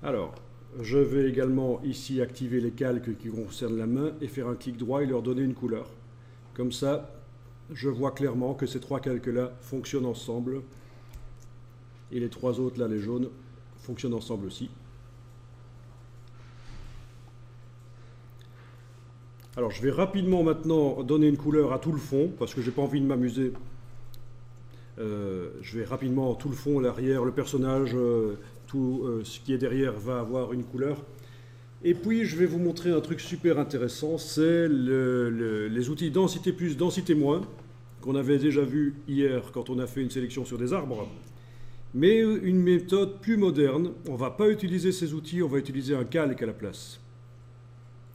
Alors, je vais également ici activer les calques qui concernent la main et faire un clic droit et leur donner une couleur. Comme ça, je vois clairement que ces trois calques-là fonctionnent ensemble. Et les trois autres, là, les jaunes, fonctionnent ensemble aussi. Alors, je vais rapidement maintenant donner une couleur à tout le fond, parce que j'ai pas envie de m'amuser. Je vais rapidement, tout le fond, l'arrière, le personnage, tout ce qui est derrière va avoir une couleur. Et puis, je vais vous montrer un truc super intéressant, c'est les outils densité plus, densité moins, qu'on avait déjà vu hier quand on a fait une sélection sur des arbres. Mais une méthode plus moderne, on ne va pas utiliser ces outils, on va utiliser un calque à la place.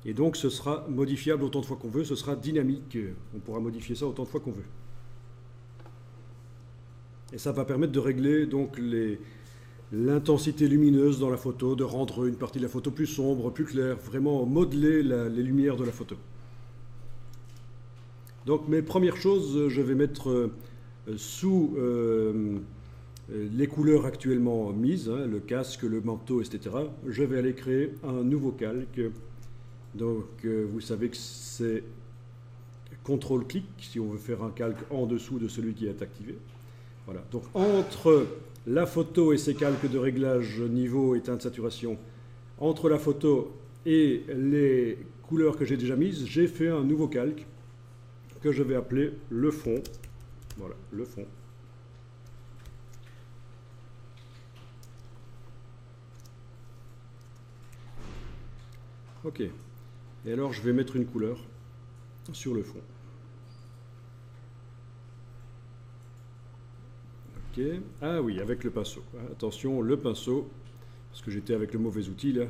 Et donc ce sera modifiable autant de fois qu'on veut, ce sera dynamique, on pourra modifier ça autant de fois qu'on veut. Et ça va permettre de régler donc l'intensité lumineuse dans la photo, de rendre une partie de la photo plus sombre, plus claire, vraiment modeler les lumières de la photo. Donc mes premières choses, je vais mettre sous les couleurs actuellement mises, hein, le casque, le manteau, etc. Je vais aller créer un nouveau calque. Donc vous savez que c'est CTRL-clic si on veut faire un calque en dessous de celui qui est activé. Voilà. Donc entre la photo et ses calques de réglage niveau et teinte de saturation, entre la photo et les couleurs que j'ai déjà mises, j'ai fait un nouveau calque que je vais appeler le fond. Voilà, le fond. Ok. Et alors je vais mettre une couleur sur le fond. Ok. Ah oui, avec le pinceau. Attention, le pinceau, parce que j'étais avec le mauvais outil là.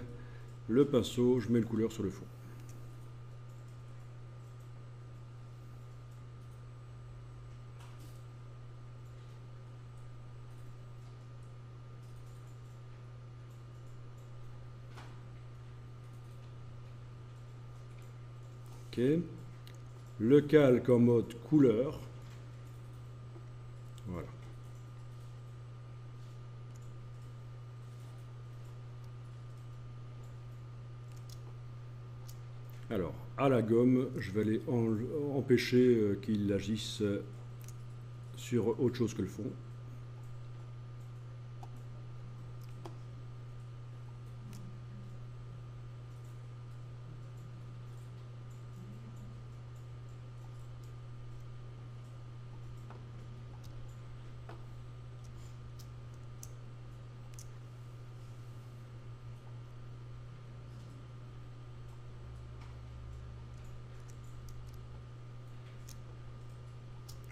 Le pinceau, je mets une couleur sur le fond. Ok. Le calque en mode couleur. Voilà. Alors, à la gomme, je vais aller empêcher qu'il agisse sur autre chose que le fond.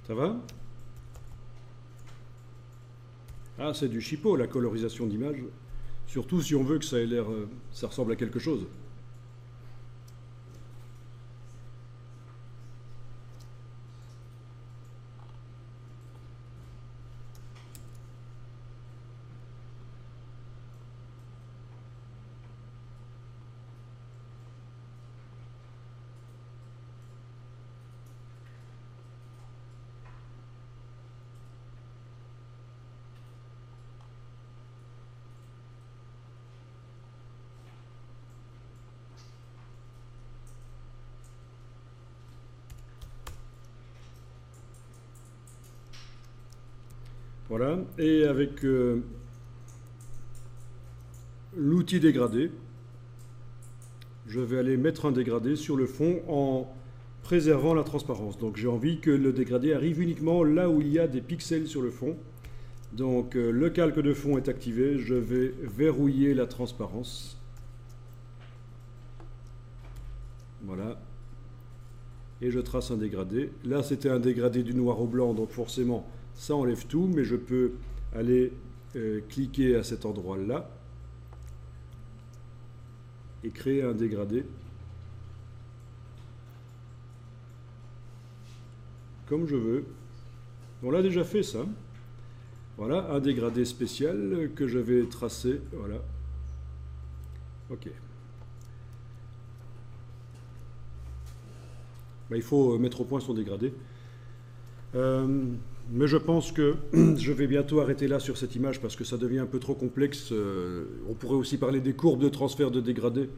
Ça va? Ah, c'est du chipot, la colorisation d'image. Surtout si on veut que ça ait l'air, ça ressemble à quelque chose. Voilà, et avec l'outil dégradé, je vais aller mettre un dégradé sur le fond en préservant la transparence. Donc j'ai envie que le dégradé arrive uniquement là où il y a des pixels sur le fond. Donc le calque de fond est activé, je vais verrouiller la transparence. Voilà. Et je trace un dégradé. Là c'était un dégradé du noir au blanc, donc forcément ça enlève tout, mais je peux aller cliquer à cet endroit-là et créer un dégradé comme je veux. On l'a déjà fait ça. Voilà, un dégradé spécial que je vais tracer. Voilà. Ok. Ben, il faut mettre au point son dégradé. Mais je pense que je vais bientôt arrêter là sur cette image parce que ça devient un peu trop complexe. On pourrait aussi parler des courbes de transfert de dégradé.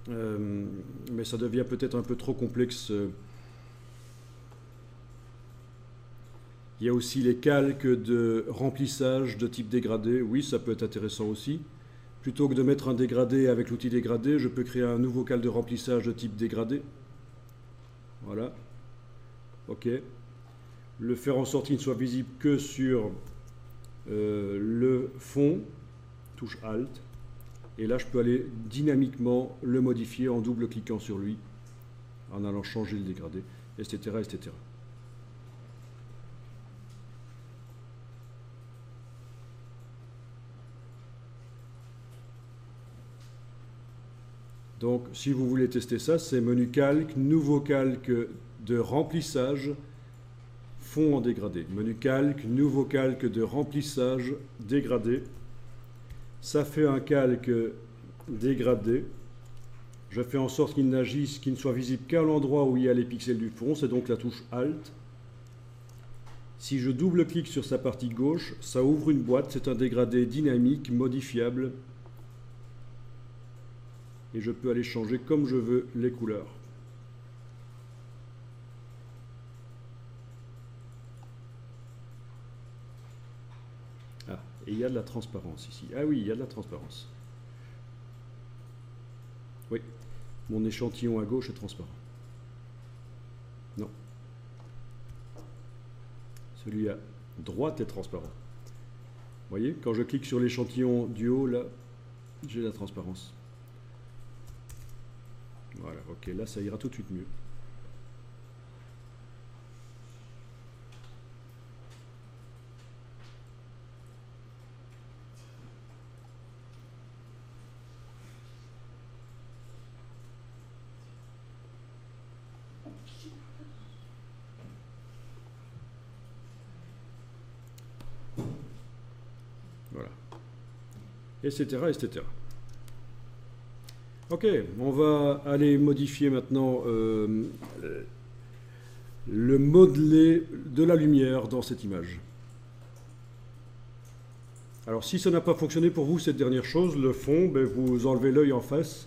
Mais ça devient peut-être un peu trop complexe. Il y a aussi les calques de remplissage de type dégradé. Oui, ça peut être intéressant aussi. Plutôt que de mettre un dégradé avec l'outil dégradé, je peux créer un nouveau calque de remplissage de type dégradé. Voilà. OK. Le faire en sorte qu'il ne soit visible que sur le fond, touche Alt, et là je peux aller dynamiquement le modifier en double-cliquant sur lui, en allant changer le dégradé, etc., etc. Donc si vous voulez tester ça, c'est menu calque, nouveau calque de remplissage, fond en dégradé. Menu calque, nouveau calque de remplissage dégradé. Ça fait un calque dégradé. Je fais en sorte qu'il n'agisse, qu'il ne soit visible qu'à l'endroit où il y a les pixels du fond. C'est donc la touche Alt. Si je double-clique sur sa partie gauche, ça ouvre une boîte. C'est un dégradé dynamique, modifiable. Et je peux aller changer comme je veux les couleurs. Et il y a de la transparence ici. Ah oui, il y a de la transparence. Oui, mon échantillon à gauche est transparent. Non. Celui à droite est transparent. Vous voyez, quand je clique sur l'échantillon du haut, là, j'ai la transparence. Voilà, ok, là ça ira tout de suite mieux. Voilà. Etc., etc. Ok, on va aller modifier maintenant le modelé de la lumière dans cette image. Alors si ça n'a pas fonctionné pour vous, cette dernière chose, le fond, ben, vous enlevez l'œil en face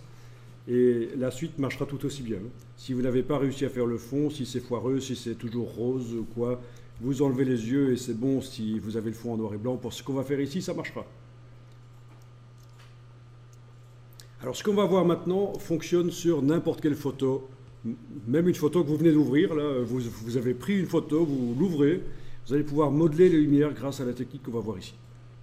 et la suite marchera tout aussi bien. Si vous n'avez pas réussi à faire le fond, si c'est foireux, si c'est toujours rose ou quoi, vous enlevez les yeux et c'est bon. Si vous avez le fond en noir et blanc, pour ce qu'on va faire ici, ça marchera. Alors ce qu'on va voir maintenant fonctionne sur n'importe quelle photo, même une photo que vous venez d'ouvrir. Là, vous avez pris une photo, vous l'ouvrez, vous allez pouvoir modeler les lumières grâce à la technique qu'on va voir ici.